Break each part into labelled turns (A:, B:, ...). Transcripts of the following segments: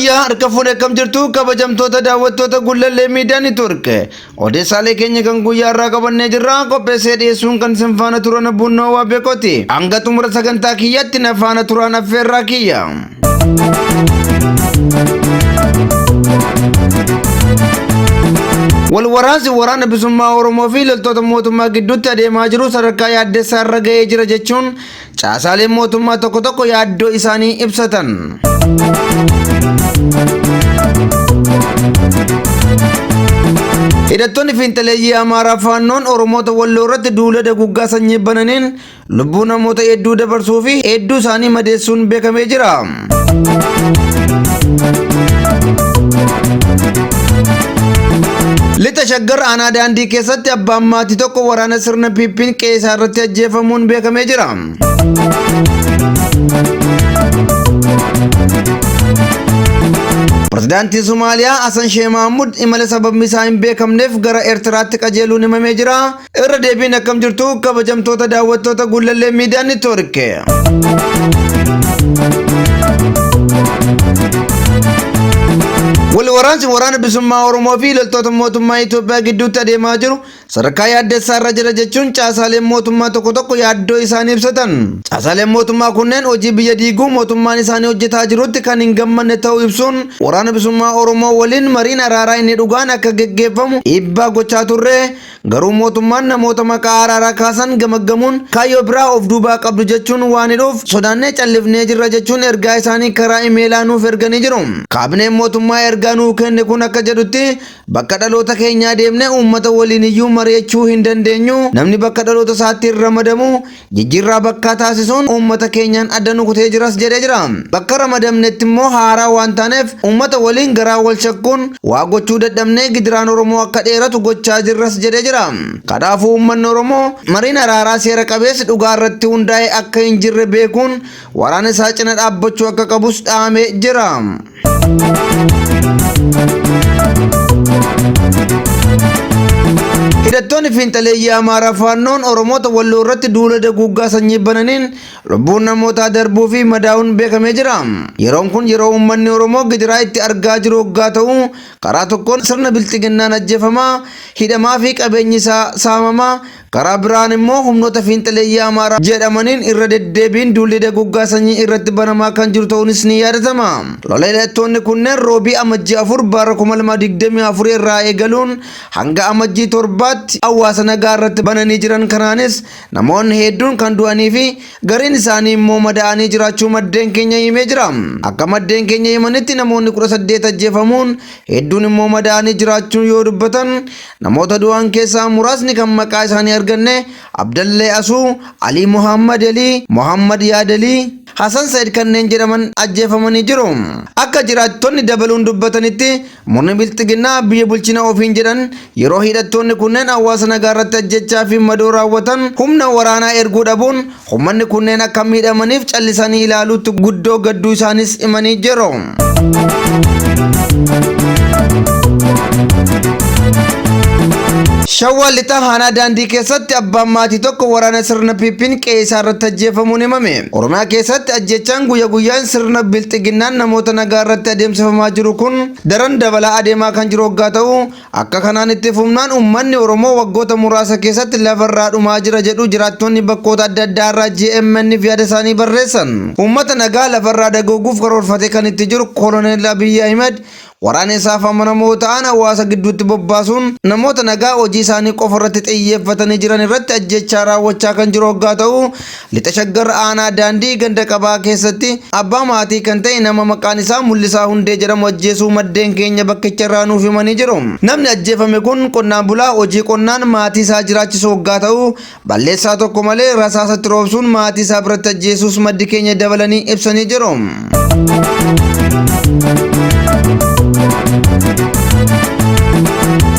A: fayyaa harka fuudhee kam jirtu kabajamtoota daawwattoota Gullallee Miidiyaa Neetwoork. Odeessaalee keenya kan guyyaa irraa qabannee jirra. Qopheessee dhiyeessuun kan isin faana turan Bunnoo waa beekoti. Hanga xumura sagantaa kiyyaatti na faana turan affeerraa kiyya. Walwaraansi waraana bilisummaa Oromoo fi loltoota mootummaa gidduutti adeemaa jiru sadarkaa yaaddeessaa irra ga'ee jira jechuun caasaaleen mootummaa tokko tokko yaaddoo isaanii ibsatan. Hidhattoonni fiinxaleeyyii Amaaraa Faannoon Oromoota Walloo irratti duula daguggaa sanyii bananiin lubbuu namoota hedduu dabarsuu fi hedduu isaanii madeessuun beekamee jira. Lixa Shaggar aanaa daandii keessatti abbaan maatii tokko waraana sirna Piippiin qeesaa irratti ajjeefamuun beekamee jira. Pirezidaantiin Somaaliyaa Hassan Sheikh Mahamud imala sababni isaa hin beekamneef gara Eertiraatti qajeeluun himamee jira. Irra deebiin akkam jirtu kabajamtoota daawwattoota Gullallee Miidiyaa Neetwoork. Walwaraansi waraana bilisummaa Oromoo fi loltoota mootummaa Itoophiyaa gidduutti adeemaa jiru sadarkaa yaaddeessaa irra jira jechuun caasaaleen mootummaa tokko tokko yaaddoo isaanii ibsatan. Caasaaleen mootummaa kunneen hojii biyya diiguu mootummaan isaanii hojjetaa jirutti kan hin gammanne ta'uu ibsuun waraana bilisummaa Oromoo waliin mariin araaraa inni dhugaan akka geggeeffamu dhiibbaa gochaa turre. Garuu mootummaan namoota maqaa araaraa kaasan gamaggamuun kaayyoo biraa of duubaa qabdu jechuun waan hidhuuf sodaannee callifnee jirra jechuun ergaa isaanii karaa imeelaa nuuf erganii jiru. Kaabineen mootummaa ergaa nuu kenne kun akka jedhutti bakka dhaloota keenyaa deemnee uummata waliin iyyuu mari'achuu hin dandeenyu. Namni bakka dhaloota isaatti ramadamu jijjiirraa bakka taasisuun uummata keenyaan adda nu kutee jiras jedhee jira. Bakka ramadamnetti immoo haaraa waan taaneef uummata waliin garaa wal shakkuun waa gochuu dadhabnee gidiraan Oromoo akka dheeratu gochaa jirras jedhee jira. Kanaafuu uummanni Oromoo mariin araaraa seera qabeessi dhugaa irratti hundaa'e akka hin jirre beekuun waraana isaa cina dhaabbachuu akka qabus dhaamee jira. Hidhattoonni fiinxaleeyyii Amaaraa Faannoon Oromoota Walloo irratti duula daguggaa sanyii bananiin lubbuun namootaa darbuu fi madaa'uun beekamee jira. Yeroon kun yeroo uummanni Oromoo gidiraa itti argaa jiru waggaa ta'u karaa tokkoon sirna bilxiginnaan ajjeefamaa, hidhamaa fi qabeenyi isaa saamamaa, karaa biraan immoo humnoota fiinxaleeyyii Amaaraa jedhamaniin irra deddeebiin duulli daguggaa sanyii irratti banamaa kan jiru ta'uunis ni yaadatama. Lola hidhattoonni kunneen roobii amajjii 4 bara 2024 irraa eegaluun hanga amajjii 7tti hawaasa nagaa irratti bananii jiran. Kanaanis namoonni hedduun kan du'anii fi gariin isaanii immoo madaa'anii jiraachuu maddeen keenya himee jira. Akka maddeen keenya himanitti namoonni 18 ajjeefamuun hedduun immoo madaa'anii jiraachuu yoo dubbatan, namoota du'an keessaa muraasni kan maqaa isaanii arganne Abdallee Asuu, Ali Muhammad Ali, Muhammad Yaadalii, Hassan Said kanneen jedhaman ajjeefamanii jiru. Akka jiraattonni dabaluun dubbatanitti murni bilxiginnaa biyya bulchina ofiin jedhan yeroo hidhattoonni kunneen hawaasa nagaa irratti ajjechaa fi madoo raawwatan humna waraanaa erguu dhabuun uummanni kunneen akka miidhamaniif callisanii ilaaluutti guddoo gadduu isaanis himanii jiru. Shawwaa Lixaa aanaa daandii keessatti abbaan maatii tokko waraana sirna Piippiin qeesaa irratti ajjeefamuun himame. Oromiyaa keessatti ajjechaan guyyaa guyyaan sirna bilxiginnaan namoota nagaa irratti adeemsifamaa jiru kun daran dabalaa adeemaa kan jiru waggaa ta'u akka kanaan itti fufnaan uummanni Oromoo waggoota muraasa keessatti lafarraa dhumaa jira jedhu jiraattonni bakkoota adda addaa irraa GMN fi yaada isaanii barreessan. Uummata nagaa lafarraa dagooguuf karoorfate kan itti jiru Koloneel Abiyyi Ahmed waraana isaaf amanamoo ta'an hawaasa gidduutti bobbaasuun namoota nagaa hojii isaanii qofa irratti xiyyeeffatanii jiran irratti ajjechaa raawwachaa kan jiru waggaa ta'u Lixa Shaggar aanaa daandii ganda qabaa keessatti abbaa maatii kan ta'e nama maqaan isaa Mul'isaa Hundee jedhamu ajjeesuu maddeen keenya bakkicha irraa nuuf himanii jiru. Namni ajjeefame kun qonnaan bulaa hojii qonnaan maatii isaa jiraachisu waggaa ta'u balleessaa tokko malee rasaasatti roobsuun maatii isaa biratti ajjeesuus maddi keenya dabalanii ibsanii jiru.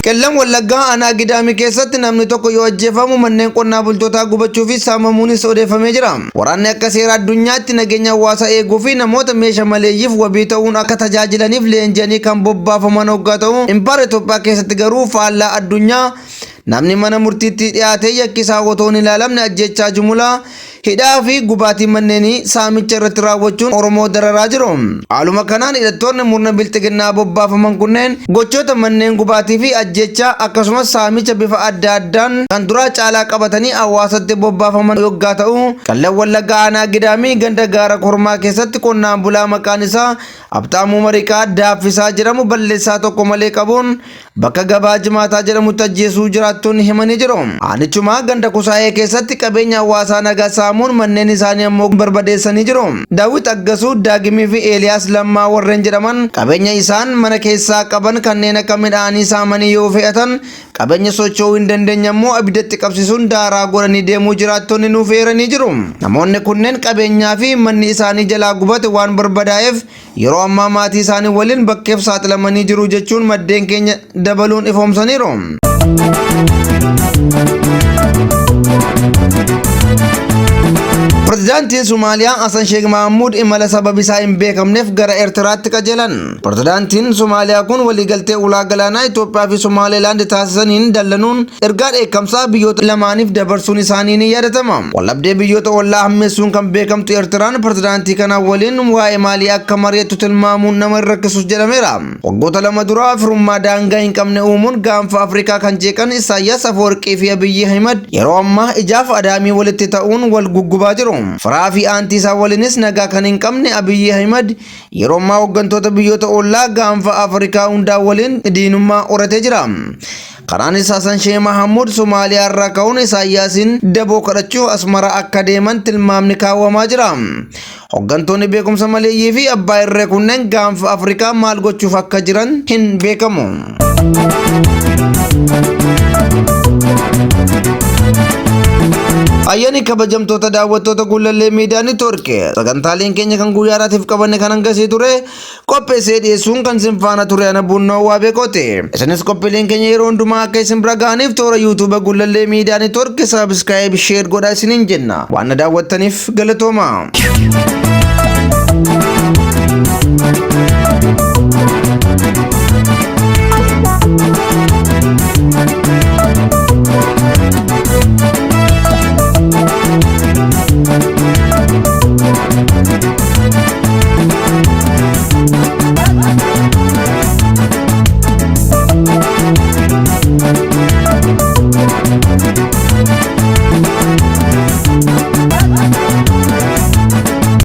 A: Qellam Wallaggaa aanaa Gidaamii keessatti namni tokko yoo ajjeefamu manneen qonnaa bultootaa gubachuu fi saamamuunis odeeffamee jira. Waraanni akka seera addunyaatti nageenya hawaasaa eeguu fi namoota meeshaa maleeyyiif wabii ta'uun akka tajaajilaniif leenji'anii kan bobbaafaman waggaa ta'u Impaara Itoophiyaa keessatti garuu faallaa addunyaa namni mana murtiitti dhiyaatee yakkisaa otoo hin ilaalamne ajjechaa jumlaa hidhaa fi gubaatii manneenii saamicha irratti raawwachuun Oromoo dararaa jiru. Haaluma kanaan hidhattoonni murna bilxiginnaa bobbaafaman kunneen gochoota manneen gubaatii fi ajjechaa akkasumas saamicha bifa adda addaan kan duraa caalaa qabatanii hawaasatti bobbaafaman yoggaa ta'u Qellem Wallaggaa aanaa Gidaamii ganda gaara kormaa keessatti qonnaan bulaa maqaan isaa Abtaamuu Mariqaa Daaffisaa jedhamu balleessaa tokko malee qabuun bakka gabaa Jimaataa jedhamutti ajjeesuu jiraattonni himanii jiru. Aanichuma ganda Kusaayee keessatti qabeenya hawaasaa nagaa saamuun manneen isaanii ammoo barbadeessanii jiru. Daawit Aggasuu, Daagimii fi Eeliyaas Lammaa warreen jedhaman qabeenya isaan mana keessaa qaban kanneen akka midhaanii saamanii yoo fe'atan qabeenya socho'uu hin dandeenye ammoo abiddatti qabsiisuun daaraa godhanii deemuu jiraattonni nuuf eeranii jiru. Namoonni kunneen qabeenyaa fi manni isaanii jalaa gubate waan barbadaa'eef yeroo ammaa maatii isaanii waliin bakkeef saaxilamanii jiru jechuun maddeen keenya dabaluun ifoomsaniiru. Pirezidaantiin Somaaliyaa Hassan Sheikh Mahamuud imala sababi isaa hin beekamneef gara Eertiraatti qajeelan. Pirezidaantiin Somaaliyaa kun waliigaltee ulaa galaanaa Itoophiyaa fi Somaalilaand taasisaniin dallanuun ergaa dheekkamsaa biyyoota lamaaniif dabarsuun isaanii ni yaadatama. Waldhabdee biyyoota ollaa hammeessuun kan beekamtu Eertiraan pirezidaantii kanaa waliin waa'ee maalii akka mari'attu tilmaamuun nama hin rakkisus jedhameera. Waggoota lama dura firummaa daangaa hin qabne uumuun gaanfa Afrikaa kan jeeqan Isaayyaas Afwerqii fi Abiyyi Ahimad yeroo ammaa ijaaf adaamii walitti ta'uun wal guggubaa jiru. Firaa fi aantii isaa waliinis nagaa kan hin qabne Abiyyi Ahimad yeroo ammaa hooggantoota biyyoota ollaa gaanfa Afrikaa hundaa waliin diinummaa horatee jira. Kanaanis Hassan Sheikh Mahamuud Somaaliyaa irraa ka'uun Isaayyaasiin daboo kadhachuu Asmara akka deeman tilmaamni kaawwamaa jira. Hooggantoonni beekumsa maleeyyii fi abbaa irree kunneen gaanfa Afrikaa maal gochuuf akka jiran hin beekamu. Ayyaani kabajamtoota daawwattoota Gullallee Miidiyaa Neetwoorkii sagantaaleen keenya kan guyyaa irraatiif qabanne kan hangasii ture qopheessee dhiyeessuun kan isin faana ture ana Bunnoo waa beekote. Isinis qophiileen keenya yeroo hundumaa akka isin bira ga'aniif toora YouTube Gullallee Miidiyaa Neetwoorkii subscribe share godhaa isiniin jenna. Waan daawwattaniif galatooma.